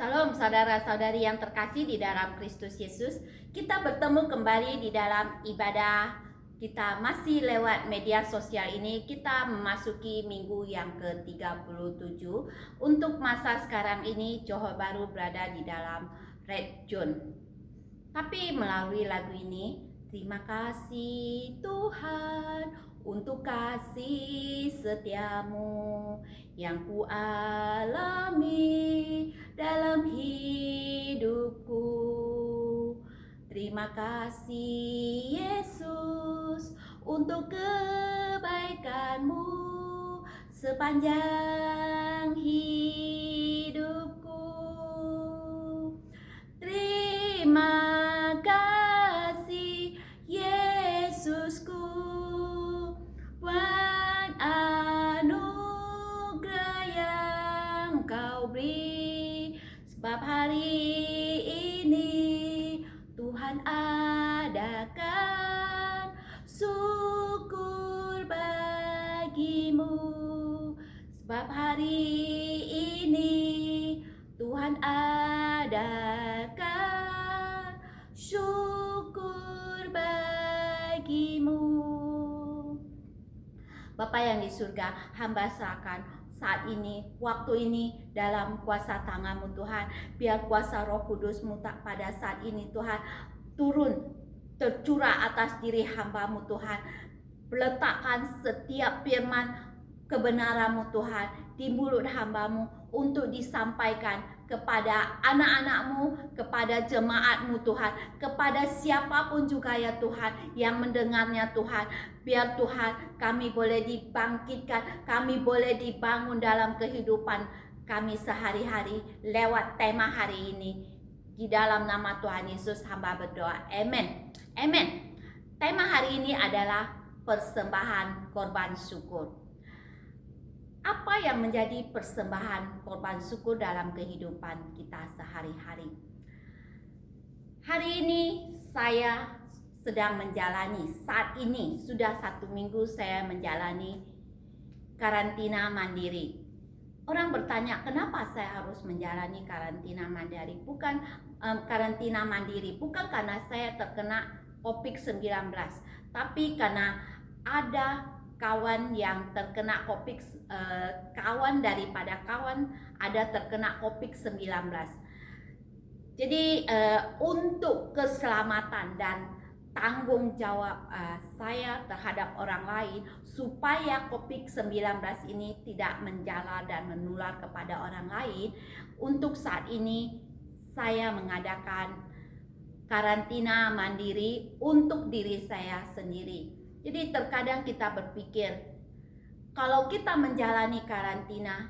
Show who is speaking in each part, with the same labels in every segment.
Speaker 1: Salam saudara-saudari yang terkasih di dalam Kristus Yesus. Kita bertemu kembali di dalam ibadah. Kita masih lewat media sosial ini. Kita memasuki minggu yang ke-37. Untuk masa sekarang ini Johor Bahru berada di dalam red zone. Tapi melalui lagu ini, terima kasih Tuhan untuk kasih setiamu yang ku alami dalam hidupku. Terima kasih Yesus untuk kebaikanmu sepanjang hidupku. Terima kasih Yesusku buat anugerah yang kau beri, sebab hari ini Tuhan adakan syukur bagimu, sebab hari ini Tuhan adakan syukur bagimu. Bapa yang di surga, hamba serahkan saat ini, waktu ini dalam kuasa tangan-Mu Tuhan. Biar kuasa Roh Kudus-Mu pada saat ini Tuhan turun, tercurah atas diri hamba-Mu Tuhan. Letakkan setiap firman kebenaran-Mu Tuhan di mulut hamba-Mu untuk disampaikan kepada anak-anak-Mu, kepada jemaat-Mu Tuhan, kepada siapapun juga ya Tuhan yang mendengarnya Tuhan. Biar Tuhan kami boleh dibangkitkan, kami boleh dibangun dalam kehidupan kami sehari-hari lewat tema hari ini. Di dalam nama Tuhan Yesus hamba berdoa, amin. Amin. Tema hari ini adalah persembahan korban syukur. Apa yang menjadi persembahan korban syukur dalam kehidupan kita sehari-hari? Hari ini saya sedang menjalani, saat ini sudah 1 minggu saya menjalani karantina mandiri. Orang bertanya, kenapa saya harus menjalani karantina mandiri? Bukan karena saya terkena COVID-19, tapi karena ada kawan yang terkena kawan daripada kawan ada terkena COVID-19. Jadi untuk keselamatan dan tanggung jawab saya terhadap orang lain supaya COVID-19 ini tidak menjalar dan menular kepada orang lain, untuk saat ini saya mengadakan karantina mandiri untuk diri saya sendiri. Jadi terkadang kita berpikir, kalau kita menjalani karantina,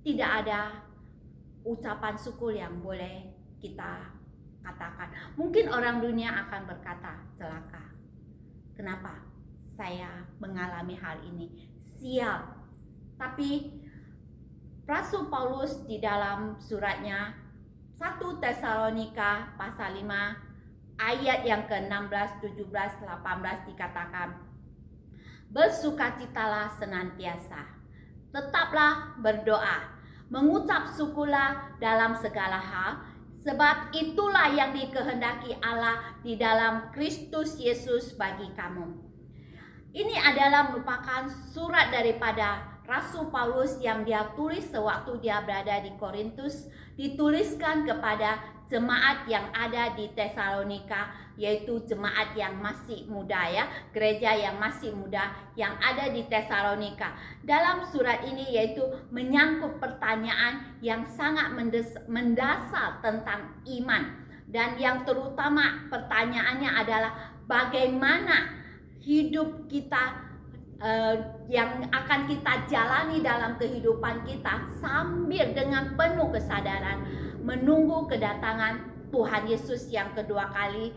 Speaker 1: tidak ada ucapan syukur yang boleh kita katakan. Mungkin orang dunia akan berkata, celaka. Kenapa saya mengalami hal ini? Sial. Tapi Rasul Paulus di dalam suratnya 1 Tesalonika pasal 5 ayat yang ke-16, 17, 18 dikatakan, bersukacitalah senantiasa, tetaplah berdoa, mengucap syukurlah dalam segala hal, sebab itulah yang dikehendaki Allah di dalam Kristus Yesus bagi kamu. Ini adalah merupakan surat daripada Rasul Paulus yang dia tulis sewaktu dia berada di Korintus, dituliskan kepada jemaat yang ada di Tesalonika, yaitu jemaat yang masih muda ya, gereja yang masih muda yang ada di Tesalonika. Dalam surat ini yaitu menyangkut pertanyaan yang sangat mendasar tentang iman, dan yang terutama pertanyaannya adalah bagaimana hidup kita yang akan kita jalani dalam kehidupan kita sambil dengan penuh kesadaran menunggu kedatangan Tuhan Yesus yang kedua kali,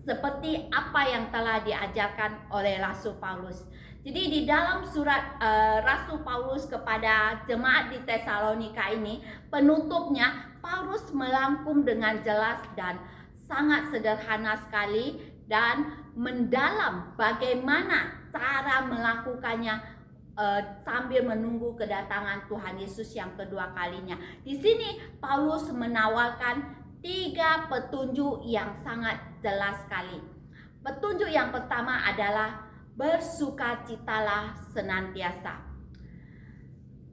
Speaker 1: seperti apa yang telah diajarkan oleh Rasul Paulus. Jadi di dalam surat Rasul Paulus kepada jemaat di Tesalonika ini, penutupnya Paulus melangkum dengan jelas dan sangat sederhana sekali dan mendalam bagaimana cara melakukannya sambil menunggu kedatangan Tuhan Yesus yang kedua kalinya. Di sini Paulus menawarkan 3 petunjuk yang sangat jelas sekali. Petunjuk yang pertama adalah bersukacitalah senantiasa.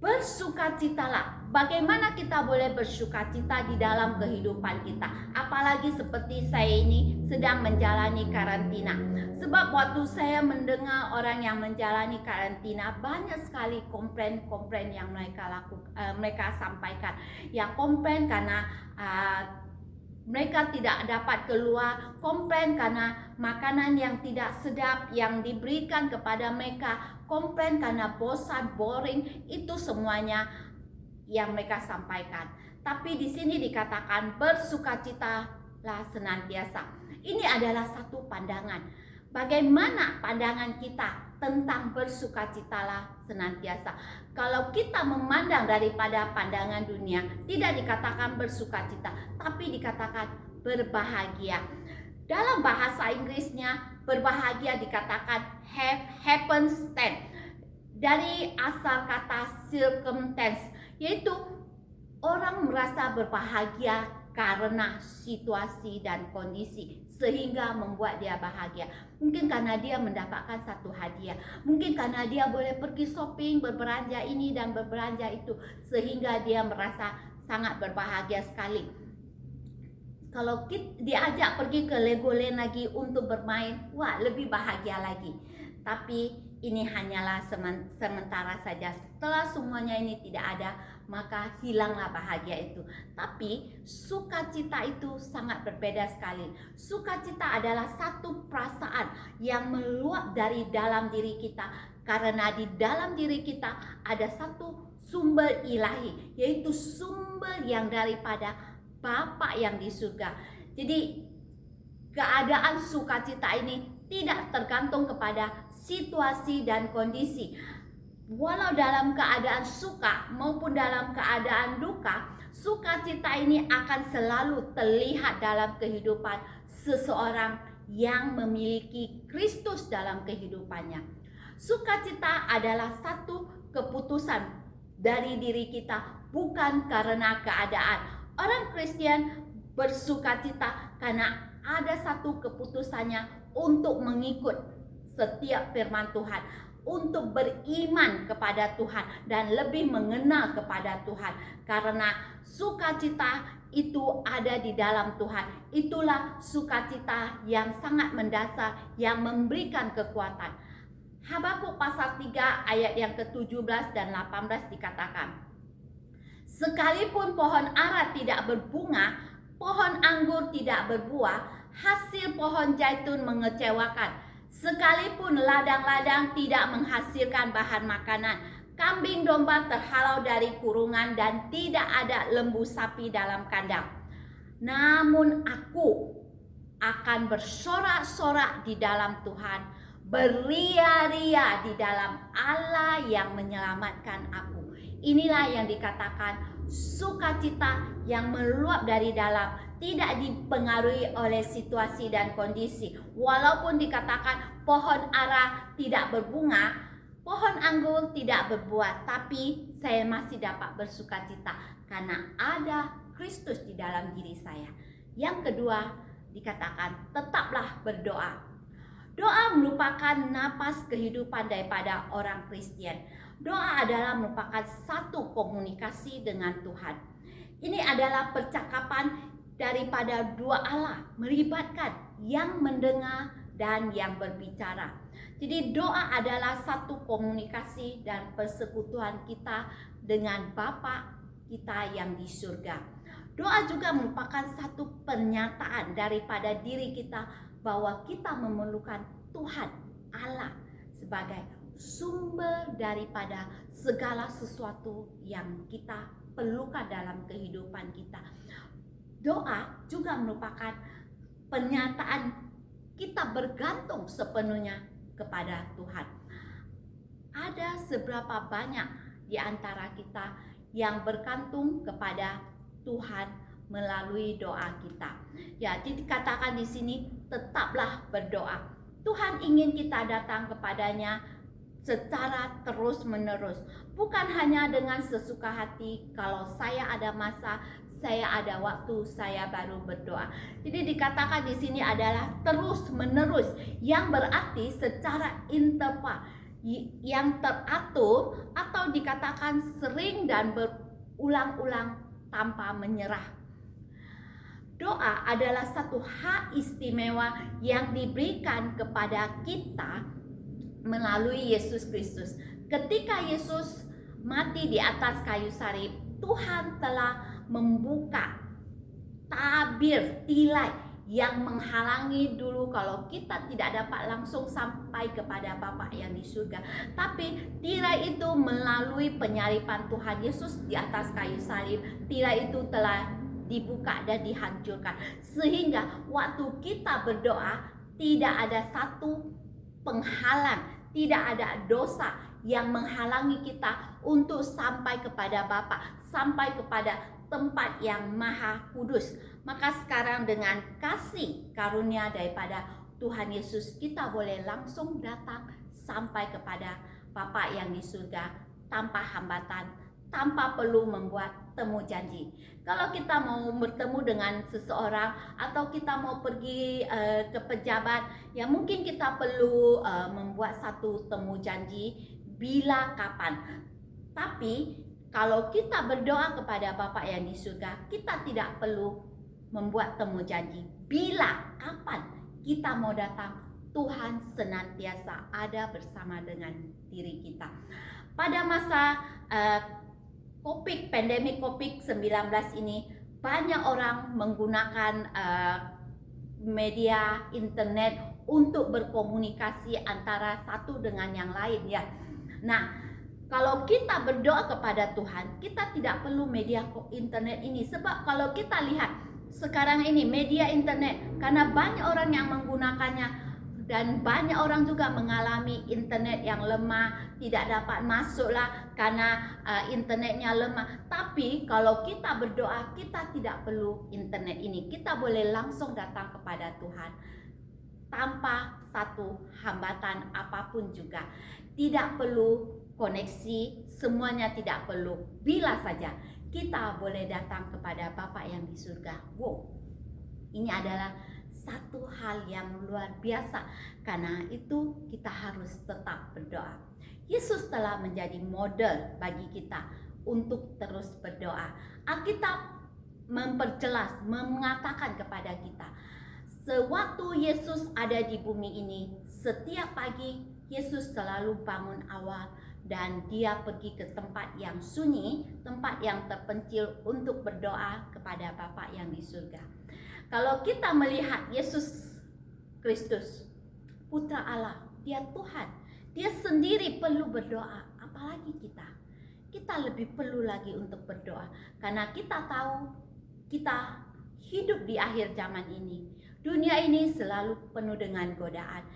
Speaker 1: Bersukacitalah. Bagaimana kita boleh bersukacita di dalam kehidupan kita? Apalagi seperti saya ini sedang menjalani karantina. Sebab waktu saya mendengar orang yang menjalani karantina, banyak sekali komplain yang mereka sampaikan. Ya, komplain karena mereka tidak dapat keluar, komplain karena makanan yang tidak sedap yang diberikan kepada mereka, komplain karena bosan, boring, itu semuanya yang mereka sampaikan. Tapi di sini dikatakan bersukacitalah senantiasa. Ini adalah satu pandangan. Bagaimana pandangan kita tentang bersukacitalah senantiasa? Kalau kita memandang daripada pandangan dunia, tidak dikatakan bersukacita, tapi dikatakan berbahagia. Dalam bahasa Inggrisnya, berbahagia dikatakan happenstance, dari asal kata circumstance, yaitu orang merasa berbahagia karena situasi dan kondisi sehingga membuat dia bahagia. Mungkin karena dia mendapatkan satu hadiah, mungkin karena dia boleh pergi shopping, berbelanja ini dan berbelanja itu, sehingga dia merasa sangat berbahagia sekali. Kalau kita diajak pergi ke Legoland lagi untuk bermain, wah, lebih bahagia lagi. Tapi ini hanyalah sementara saja. Setelah semuanya ini tidak ada, maka hilanglah bahagia itu. Tapi sukacita itu sangat berbeda sekali. Sukacita adalah satu perasaan yang meluap dari dalam diri kita, karena di dalam diri kita ada satu sumber ilahi, yaitu sumber yang daripada Bapa yang di surga. Jadi keadaan sukacita ini tidak tergantung kepada situasi dan kondisi. Walau dalam keadaan suka maupun dalam keadaan duka, sukacita ini akan selalu terlihat dalam kehidupan seseorang yang memiliki Kristus dalam kehidupannya. Sukacita adalah satu keputusan dari diri kita, bukan karena keadaan. Orang Kristen bersukacita karena ada satu keputusannya untuk mengikut setiap firman Tuhan, untuk beriman kepada Tuhan dan lebih mengenal kepada Tuhan. Karena sukacita itu ada di dalam Tuhan. Itulah sukacita yang sangat mendasar, yang memberikan kekuatan. Habakuk pasal 3 ayat yang ke-17 dan 18 dikatakan, sekalipun pohon ara tidak berbunga, pohon anggur tidak berbuah, hasil pohon zaitun mengecewakan. Sekalipun ladang-ladang tidak menghasilkan bahan makanan, kambing domba terhalau dari kurungan dan tidak ada lembu sapi dalam kandang. Namun aku akan bersorak-sorak di dalam Tuhan, beria-ria di dalam Allah yang menyelamatkan aku. Inilah yang dikatakan sukacita yang meluap dari dalam, tidak dipengaruhi oleh situasi dan kondisi. Walaupun dikatakan pohon ara tidak berbunga, pohon anggur tidak berbuah, tapi saya masih dapat bersukacita karena ada Kristus di dalam diri saya. Yang kedua dikatakan tetaplah berdoa. Doa merupakan napas kehidupan daripada orang Kristen. Doa adalah merupakan satu komunikasi dengan Tuhan. Ini adalah percakapan daripada dua Allah, melibatkan yang mendengar dan yang berbicara. Jadi doa adalah satu komunikasi dan persekutuan kita dengan Bapa kita yang di surga. Doa juga merupakan satu pernyataan daripada diri kita bahwa kita memerlukan Tuhan Allah sebagai sumber daripada segala sesuatu yang kita perlukan dalam kehidupan kita. Doa juga merupakan pernyataan kita bergantung sepenuhnya kepada Tuhan. Ada seberapa banyak di antara kita yang bergantung kepada Tuhan melalui doa kita. Ya, jadi katakan di sini tetaplah berdoa. Tuhan ingin kita datang kepadanya secara terus-menerus. Bukan hanya dengan sesuka hati, kalau saya ada masa, saya ada waktu, saya baru berdoa. Jadi dikatakan di sini adalah terus-menerus, yang berarti secara interval, yang teratur, atau dikatakan sering dan berulang-ulang tanpa menyerah. Doa adalah satu hak istimewa yang diberikan kepada kita melalui Yesus Kristus. Ketika Yesus mati di atas kayu salib, Tuhan telah membuka tabir tirai yang menghalangi dulu kalau kita tidak dapat langsung sampai kepada Bapa yang di surga. Tapi tirai itu melalui penyaliban Tuhan Yesus di atas kayu salib, tirai itu telah dibuka dan dihancurkan, sehingga waktu kita berdoa tidak ada satu penghalang, tidak ada dosa yang menghalangi kita untuk sampai kepada Bapa, sampai kepada tempat yang maha kudus. Maka sekarang dengan kasih karunia daripada Tuhan Yesus, kita boleh langsung datang sampai kepada Bapa yang di surga tanpa hambatan, tanpa perlu membuat temu janji. Kalau kita mau bertemu dengan seseorang atau kita mau pergi ke pejabat, ya mungkin kita perlu membuat satu temu janji bila kapan. Tapi kalau kita berdoa kepada Bapa yang di surga, kita tidak perlu membuat temu janji. Bila kapan kita mau datang, Tuhan senantiasa ada bersama dengan diri kita. Pada masa pandemi COVID-19 ini, banyak orang menggunakan media internet untuk berkomunikasi antara satu dengan yang lain, ya. Nah, kalau kita berdoa kepada Tuhan, kita tidak perlu media internet ini. Sebab kalau kita lihat sekarang ini media internet, karena banyak orang yang menggunakannya, dan banyak orang juga mengalami internet yang lemah, tidak dapat masuklah karena internetnya lemah. Tapi kalau kita berdoa, kita tidak perlu internet ini. Kita boleh langsung datang kepada Tuhan tanpa satu hambatan apapun juga. Tidak perlu koneksi, semuanya tidak perlu. Bila saja kita boleh datang kepada Bapa yang di surga. Wow, ini adalah satu hal yang luar biasa. Karena itu kita harus tetap berdoa. Yesus telah menjadi model bagi kita untuk terus berdoa. Alkitab memperjelas, mengatakan kepada kita, sewaktu Yesus ada di bumi ini, setiap pagi Yesus selalu bangun awal dan dia pergi ke tempat yang sunyi, tempat yang terpencil untuk berdoa kepada Bapa yang di surga. Kalau kita melihat Yesus Kristus, Putra Allah, dia Tuhan, dia sendiri perlu berdoa, apalagi kita. Kita lebih perlu lagi untuk berdoa, karena kita tahu kita hidup di akhir zaman ini. Dunia ini selalu penuh dengan godaan.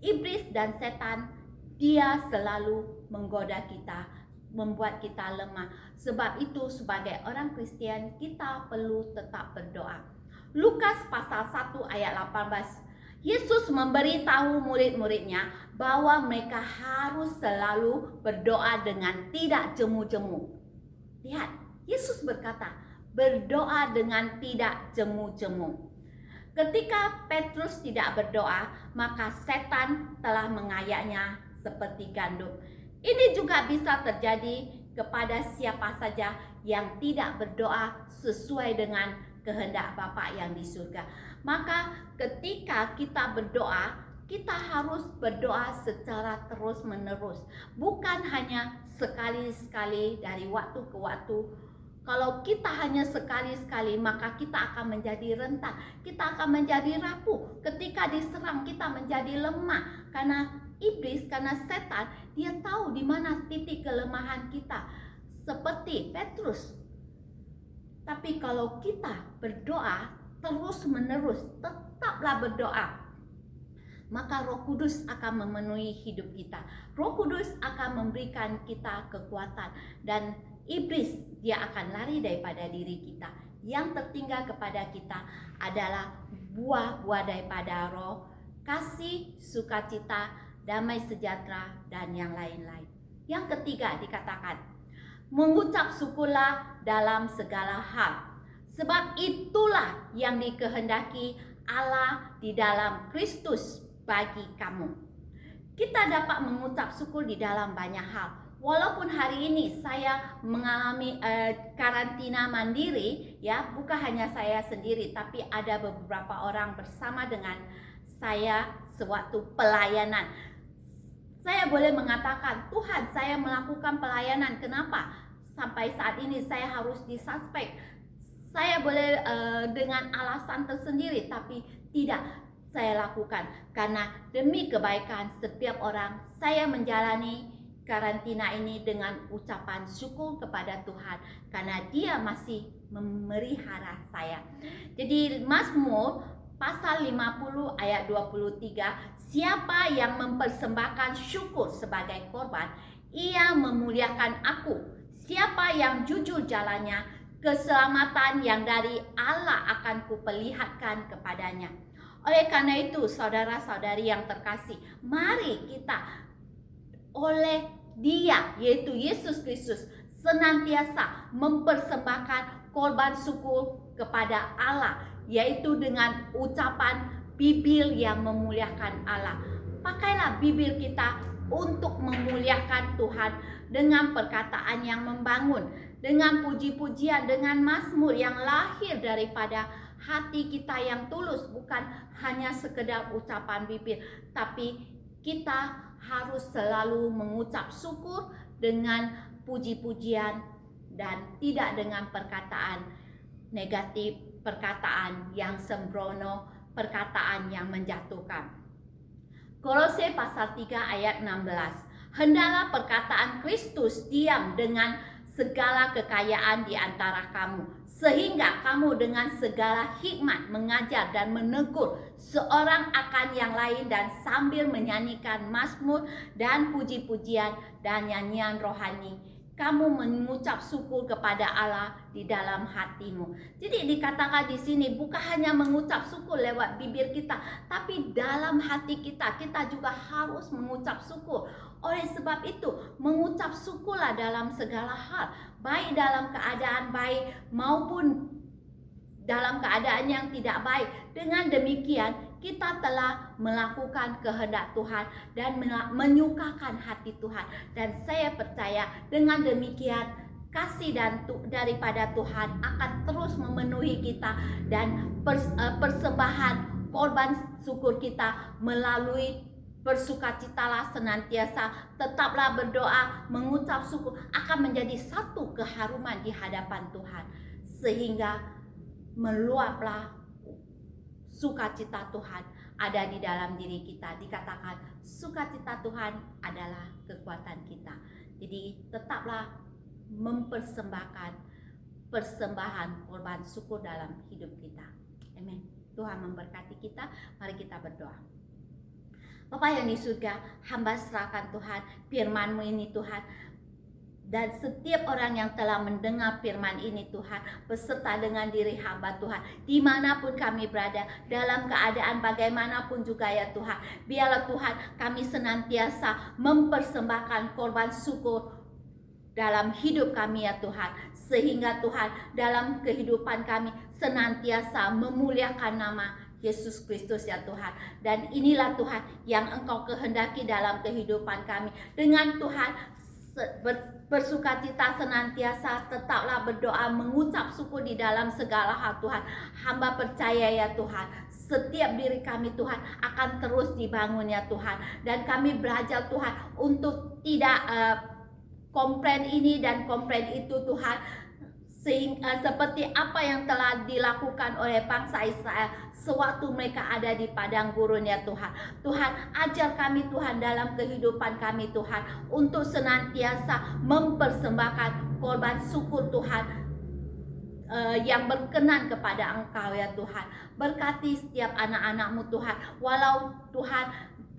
Speaker 1: Iblis dan setan, dia selalu menggoda kita, membuat kita lemah. Sebab itu sebagai orang Kristen kita perlu tetap berdoa. Lukas pasal 1 ayat 18, Yesus memberitahu murid-muridnya bahwa mereka harus selalu berdoa dengan tidak jemu-jemu. Lihat, Yesus berkata, berdoa dengan tidak jemu-jemu. Ketika Petrus tidak berdoa, maka setan telah mengayaknya seperti gandum. Ini juga bisa terjadi kepada siapa saja yang tidak berdoa sesuai dengan kehendak Bapa yang di surga. Maka ketika kita berdoa, kita harus berdoa secara terus-menerus, bukan hanya sekali-sekali dari waktu ke waktu. Kalau kita hanya sekali-sekali, maka kita akan menjadi rentan, kita akan menjadi rapuh. Ketika diserang, kita menjadi lemah, karena iblis, karena setan, dia tahu di mana titik kelemahan kita, seperti Petrus. Tapi kalau kita berdoa terus-menerus, tetaplah berdoa, maka Roh Kudus akan memenuhi hidup kita. Roh Kudus akan memberikan kita kekuatan, dan iblis dia akan lari daripada diri kita. Yang tertinggal kepada kita adalah buah-buah daripada roh, kasih, sukacita, damai sejahtera, dan yang lain-lain. Yang ketiga dikatakan, mengucap syukurlah dalam segala hal, sebab itulah yang dikehendaki Allah di dalam Kristus bagi kamu. Kita dapat mengucap syukur di dalam banyak hal. Walaupun hari ini saya mengalami karantina mandiri, ya, bukan hanya saya sendiri, tapi ada beberapa orang bersama dengan saya sewaktu pelayanan. Saya boleh mengatakan, Tuhan, saya melakukan pelayanan. Kenapa? Sampai saat ini saya harus disuspek. Saya boleh dengan alasan tersendiri, tapi tidak saya lakukan. Karena demi kebaikan setiap orang, saya menjalani karantina ini dengan ucapan syukur kepada Tuhan. Karena Dia masih memelihara saya. Jadi Mazmur pasal 50 ayat 23, siapa yang mempersembahkan syukur sebagai korban, ia memuliakan aku. Siapa yang jujur jalannya, keselamatan yang dari Allah akan kuperlihatkan kepadanya. Oleh karena itu, saudara-saudari yang terkasih, mari kita oleh Dia, yaitu Yesus Kristus, senantiasa mempersembahkan korban syukur kepada Allah, yaitu dengan ucapan bibir yang memuliakan Allah. Pakailah bibir kita untuk memuliakan Tuhan dengan perkataan yang membangun, dengan puji-pujian, dengan mazmur yang lahir daripada hati kita yang tulus, bukan hanya sekedar ucapan bibir, tapi kita harus selalu mengucap syukur dengan puji-pujian dan tidak dengan perkataan negatif, perkataan yang sembrono, perkataan yang menjatuhkan. Kolose pasal 3 ayat 16. Hendaklah perkataan Kristus diam dengan segala kekayaan di antara kamu, sehingga kamu dengan segala hikmat mengajar dan menegur seorang akan yang lain, dan sambil menyanyikan mazmur dan puji-pujian dan nyanyian rohani, kamu mengucap syukur kepada Allah di dalam hatimu. Jadi dikatakan di sini bukan hanya mengucap syukur lewat bibir kita, tapi dalam hati kita juga harus mengucap syukur. Oleh sebab itu, mengucap syukurlah dalam segala hal, baik dalam keadaan baik maupun dalam keadaan yang tidak baik. Dengan demikian, kita telah melakukan kehendak Tuhan dan menyukakan hati Tuhan. Dan saya percaya dengan demikian, kasih daripada Tuhan akan terus memenuhi kita, dan persembahan korban syukur kita melalui bersukacitalah senantiasa, tetaplah berdoa, mengucap syukur akan menjadi satu keharuman di hadapan Tuhan, sehingga meluaplah sukacita Tuhan ada di dalam diri kita. Dikatakan sukacita Tuhan adalah kekuatan kita. Jadi tetaplah mempersembahkan persembahan korban syukur dalam hidup kita. Amin. Tuhan memberkati kita. Mari kita berdoa. Bapa yang di surga, hamba serahkan Tuhan firman-Mu ini Tuhan, dan setiap orang yang telah mendengar firman ini Tuhan, beserta dengan diri hamba Tuhan, dimanapun kami berada, dalam keadaan bagaimanapun juga ya Tuhan, biarlah Tuhan kami senantiasa mempersembahkan korban syukur dalam hidup kami ya Tuhan, sehingga Tuhan dalam kehidupan kami senantiasa memuliakan nama Yesus Kristus ya Tuhan. Dan inilah Tuhan yang Engkau kehendaki dalam kehidupan kami. Dengan Tuhan bersukacita senantiasa, tetaplah berdoa, mengucap syukur di dalam segala hal Tuhan. Hamba percaya ya Tuhan, setiap diri kami Tuhan akan terus dibangun ya Tuhan. Dan kami belajar Tuhan untuk tidak komplain ini dan komplain itu Tuhan, sehingga seperti apa yang telah dilakukan oleh bangsa Israel sewaktu mereka ada di padang gurun ya Tuhan. Tuhan, ajar kami Tuhan dalam kehidupan kami Tuhan, untuk senantiasa mempersembahkan korban syukur Tuhan yang berkenan kepada Engkau ya Tuhan. Berkati setiap anak-anak-Mu Tuhan, walau Tuhan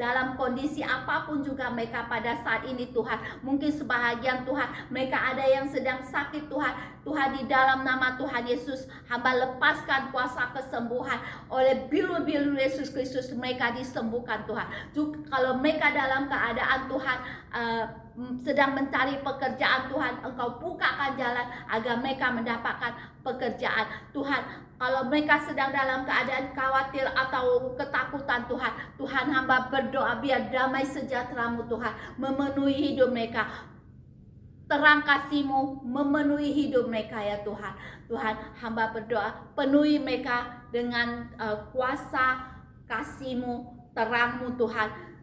Speaker 1: dalam kondisi apapun juga mereka pada saat ini Tuhan. Mungkin sebahagian Tuhan, mereka ada yang sedang sakit Tuhan. Tuhan, di dalam nama Tuhan Yesus, hamba lepaskan kuasa kesembuhan oleh bilu-bilu Yesus Kristus, mereka disembuhkan Tuhan. Juga kalau mereka dalam keadaan Tuhan sedang mencari pekerjaan Tuhan, Engkau bukakan jalan agar mereka mendapatkan pekerjaan Tuhan. Kalau mereka sedang dalam keadaan khawatir atau ketakutan Tuhan, Tuhan hamba berdoa biar damai sejahtera-Mu Tuhan memenuhi hidup mereka. Terang kasih-Mu memenuhi hidup mereka ya Tuhan. Tuhan, hamba berdoa penuhi mereka dengan kuasa kasih-Mu, terang-Mu Tuhan.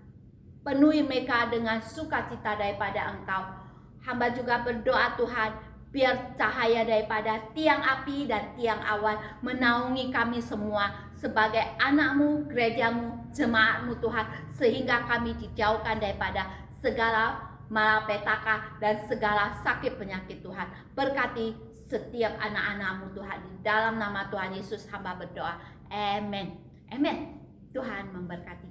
Speaker 1: Penuhi mereka dengan sukacita daripada Engkau. Hamba juga berdoa Tuhan, biar cahaya daripada tiang api dan tiang awan menaungi kami semua sebagai anak-Mu, gereja-Mu, jemaat-Mu Tuhan. Sehingga kami dijauhkan daripada segala malapetaka dan segala sakit penyakit Tuhan. Berkati setiap anak-anak-Mu Tuhan. Di dalam nama Tuhan Yesus hamba berdoa. Amin. Amin. Tuhan memberkati.